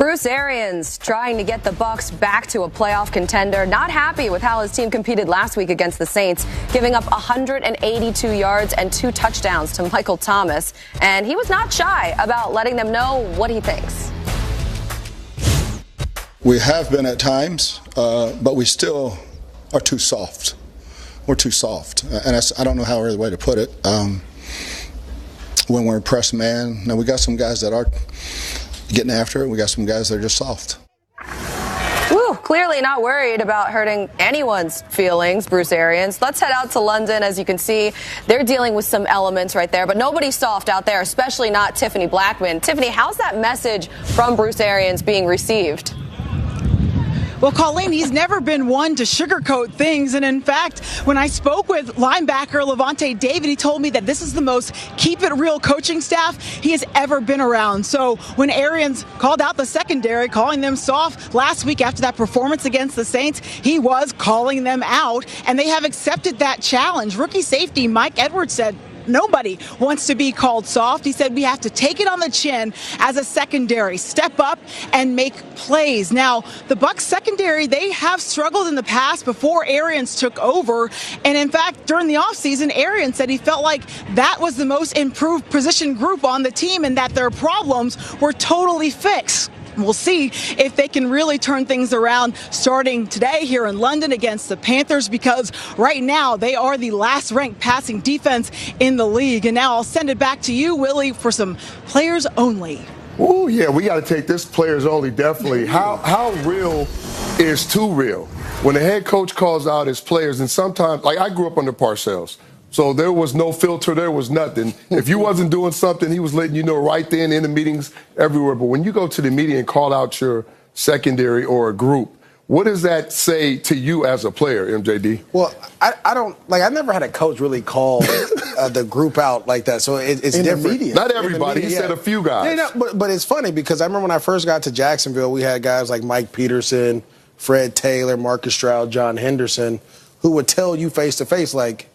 Bruce Arians trying to get the Bucs back to a playoff contender. Not happy with how his team competed last week against the Saints, giving up 182 yards and 2 touchdowns to Michael Thomas. And he was not shy about letting them know what he thinks. We have been at times, but we still are too soft. We're too soft. And I don't know how other way to put it. When we're pressed man, now we got some guys that are getting after it. We got some guys that are just soft. Woo, clearly not worried about hurting anyone's feelings, Bruce Arians. Let's head out to London. As you can see, they're dealing with some elements right there, but nobody's soft out there, especially not Tiffany Blackman. Tiffany, how's that message from Bruce Arians being received? Well, Colleen, he's never been one to sugarcoat things. And in fact, when I spoke with linebacker Levante David, he told me that this is the most keep-it-real coaching staff he has ever been around. So when Arians called out the secondary, calling them soft last week after that performance against the Saints, he was calling them out, and they have accepted that challenge. Rookie safety Mike Edwards said, nobody wants to be called soft. He said we have to take it on the chin as a secondary, step up and make plays. Now, the Bucs secondary, they have struggled in the past before Arians took over. And in fact, during the offseason, Arians said he felt like that was the most improved position group on the team and that their problems were totally fixed. We'll see if they can really turn things around starting today here in London against the Panthers, because right now they are the last ranked passing defense in the league. And now I'll send it back to you, Willie, for some players only. Oh, yeah, we got to take this players only, definitely. How real is too real? When the head coach calls out his players, and sometimes, like I grew up under Parcells, so there was no filter, there was nothing. If you wasn't doing something, he was letting you know right then in the meetings everywhere. But when you go to the media and call out your secondary or a group, what does that say to you as a player, MJD? Well, I don't, like, I never had a coach really call the group out like that. So it's in different. The media. Not everybody. He said a few guys. Yeah, no, but it's funny because I remember when I first got to Jacksonville, we had guys like Mike Peterson, Fred Taylor, Marcus Stroud, John Henderson, who would tell you face to face, like,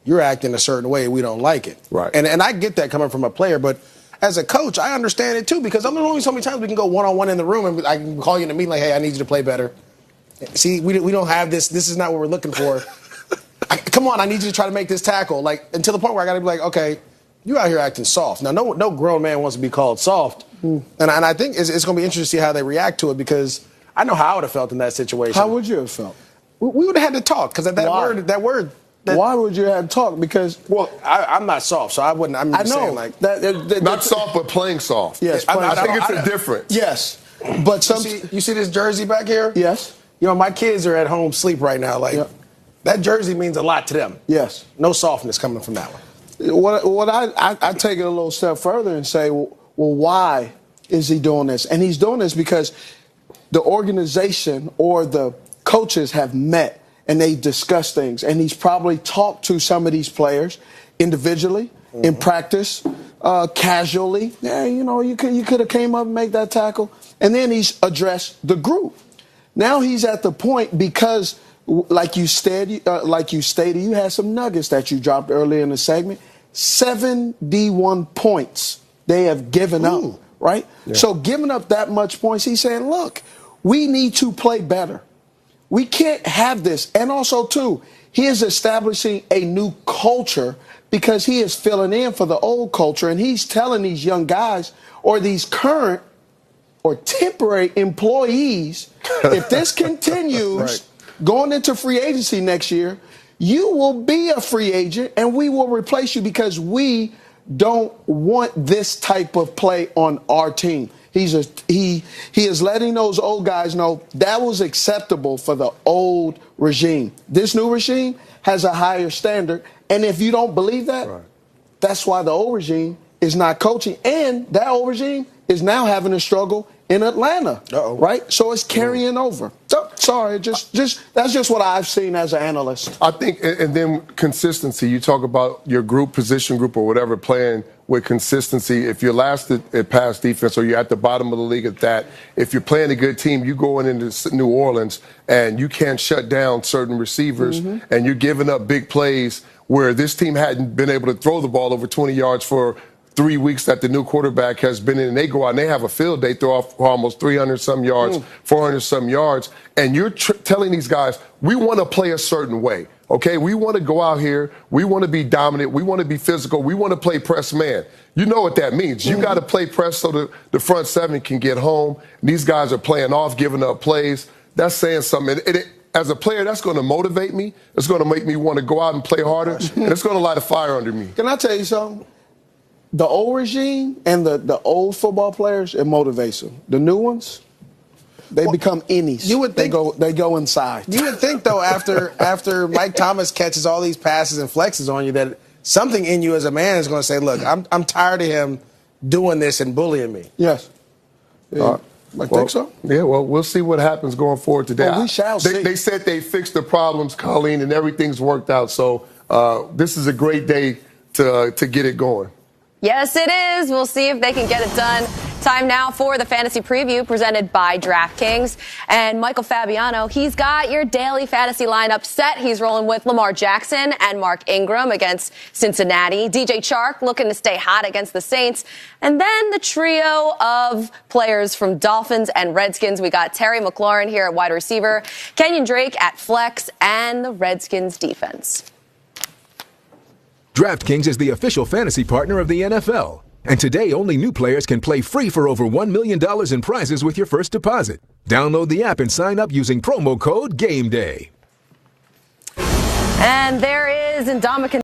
you're acting a certain way, we don't like it. Right. And I get that coming from a player, but as a coach, I understand it too, because there's only so many times we can go one-on-one in the room and I can call you in a meeting like, hey, I need you to play better. See, we don't have this. This is not what we're looking for. Come on, I need you to try to make this tackle. Like, until the point where I got to be like, okay, you out here acting soft. Now, no grown man wants to be called soft. And I think it's going to be interesting to see how they react to it, because I know how I would have felt in that situation. How would you have felt? We would have had to talk, because that word. Why would you have to talk? Because, well, I'm not soft, so I wouldn't. I know. Saying, like, not soft, but playing soft. Yes, I think it's a difference. Yes, but you see this jersey back here? Yes. You know, my kids are at home sleep right now. Like, that jersey means a lot to them. Yes. No softness coming from that one. What I take it a little step further and say, well, why is he doing this? And he's doing this because the organization or the coaches have met and they discuss things. And he's probably talked to some of these players individually, in practice, casually. Yeah, you know, you could have came up and made that tackle. And then he's addressed the group. Now he's at the point, because, like you stated, you had some nuggets that you dropped earlier in the segment. 71 points they have given up, right? Yeah. So giving up that much points, he's saying, look, we need to play better. We can't have this. And also, too, he is establishing a new culture, because he is filling in for the old culture. And he's telling these young guys, or these current or temporary employees, if this continues going into free agency next year, you will be a free agent and we will replace you, because we don't want this type of play on our team. He is letting those old guys know that was acceptable for the old regime. This new regime has a higher standard. And if you don't believe that, that's why the old regime is not coaching. And that old regime is now having a struggle in Atlanta, right? So it's carrying over. So, sorry, just that's just what I've seen as an analyst. I think, and then consistency. You talk about your group, position group, or whatever, playing with consistency. If you're last at pass defense, or you're at the bottom of the league at that, if you're playing a good team, you going into New Orleans and you can't shut down certain receivers, and you're giving up big plays where this team hadn't been able to throw the ball over 20 yards for 3 weeks that the new quarterback has been in, and they go out and they have a field day, throw off almost 300-some yards, 400-some yards, and you're telling these guys, we want to play a certain way, okay? We want to go out here. We want to be dominant. We want to be physical. We want to play press man. You know what that means. You got to play press so the front seven can get home. These guys are playing off, giving up plays. That's saying something. As a player, that's going to motivate me. It's going to make me want to go out and play harder, and it's going to light a fire under me. Can I tell you something? The old regime and the old football players, it motivates them. The new ones, they become innies. You would think they go inside. You would think though, after Mike Thomas catches all these passes and flexes on you, that something in you as a man is going to say, "Look, I'm tired of him doing this and bullying me." Yes. Yeah. I think so. Yeah, well, we'll see what happens going forward today. We shall see. They said they fixed the problems, Colleen, and everything's worked out. So this is a great day to get it going. Yes, it is. We'll see if they can get it done. Time now for the fantasy preview presented by DraftKings. And Michael Fabiano, he's got your daily fantasy lineup set. He's rolling with Lamar Jackson and Mark Ingram against Cincinnati. DJ Chark looking to stay hot against the Saints. And then the trio of players from Dolphins and Redskins. We got Terry McLaurin here at wide receiver, Kenyon Drake at flex, and the Redskins defense. DraftKings is the official fantasy partner of the NFL. And today, only new players can play free for over $1 million in prizes with your first deposit. Download the app and sign up using promo code GAMEDAY. And there is Ndamukong